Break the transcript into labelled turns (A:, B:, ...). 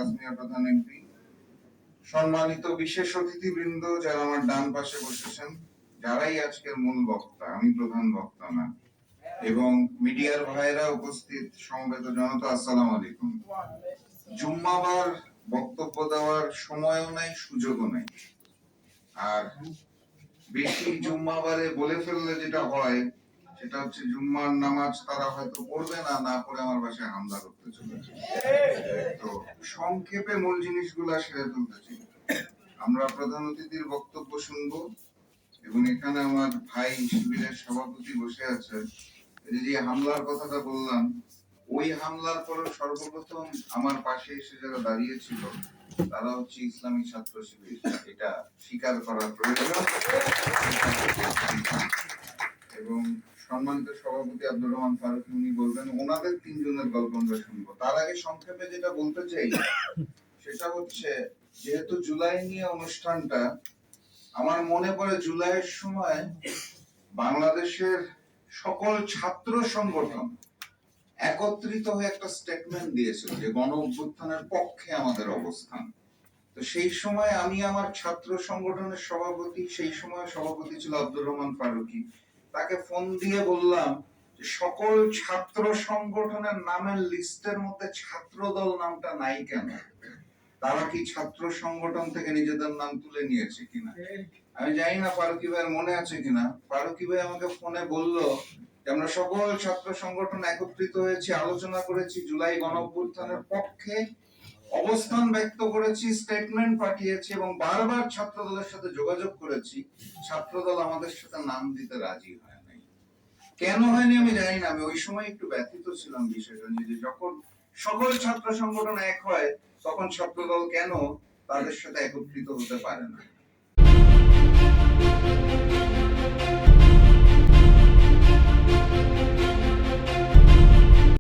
A: তাজমিয়া প্রধান এমপি, সম্মানিত বিশেষ অতিথিবৃন্দ যারা আমার ডান পাশে বসেছেন, যারাই আজকের মূল বক্তা, আমি প্রধান বক্তা না, এবং মিডিয়ার ভাইরা উপস্থিত, সমবেত জনতা, আসসালামু আলাইকুম। জুম্মাবার বক্তব্য দেওয়ার সময়ও নাই, সুযোগও নাই। আর বেশি জুম্মাবারে বলে ফেললে যেটা হয় সেটা হচ্ছে জুম্মার নামাজ তারা হয়তো পড়বে না, না পড়ে আমার বাসায় হামলা করতে চলেছে। তো সংক্ষেপে মূল জিনিসগুলা সেরে তুলতেছি। আমরা প্রধান অতিথির বক্তব্য শুনবো এবং এখানে আমার ভাই শিবিরের সভাপতি বসে আছে। এই যে হামলার কথাটা বললাম, ওই হামলার পরে সর্বপ্রথম আমার পাশে এসে যারা দাঁড়িয়েছিল তারা হচ্ছে ইসলামী ছাত্র শিবির, এটা স্বীকার করার প্রয়োজন। এবং সম্মানিত সভাপতি আব্দুর রহমান ফারুকী উনি বলবেন, ওনাদের তিনজনের গল্প আমরা শুনবো। তার আগে সংক্ষেপে যেটা বলতে চাই সেটা হচ্ছে, যেহেতু জুলাই নিয়ে অনুষ্ঠানটা, আমার মনে পড়ে জুলাইয়ের সময় বাংলাদেশের সকল ছাত্র সংগঠন একত্রিত হয়ে একটা স্টেটমেন্ট দিয়েছিল যে গণ অভ্যুত্থানের পক্ষে আমাদের অবস্থান। তো সেই সময় আমি আমার ছাত্র সংগঠনের সভাপতি, সেই সময় সভাপতি ছিল আব্দুর রহমান ফারুকী, তাকে ফোন দিয়ে বললাম যে সকল ছাত্র সংগঠনের নামের লিস্টের মধ্যে ছাত্র দল নামটা নাই কেন? তারা কি ছাত্র সংগঠন থেকে নিজেদের নাম তুলে নিয়েছে কিনা? আমি জানি না ফারুকী ভাইয়ের মনে আছে কিনা। ফারুকী ভাই আমাকে ফোনে বলল যে আমরা সকল ছাত্র সংগঠন একত্রিত হয়েছি, আলোচনা করেছি, জুলাই গণঅভ্যুত্থানের পক্ষে অবস্থান ব্যক্ত করেছি, স্টেটমেন্ট পাঠিয়েছি এবং বারবার ছাত্র দলের সাথে যোগাযোগ করেছি। ছাত্র দল আমাদের সাথে নাম দিতে রাজি হয় নাই। কেন হয়নি আমি জানি না। আমি ওই সময় একটু ব্যথিত ছিলাম বিষয়টা নিয়ে, যে যখন সকল ছাত্র সংগঠন এক হয় তখন ছাত্র দল কেন তাদের সাথে একত্রিত হতে পারে না।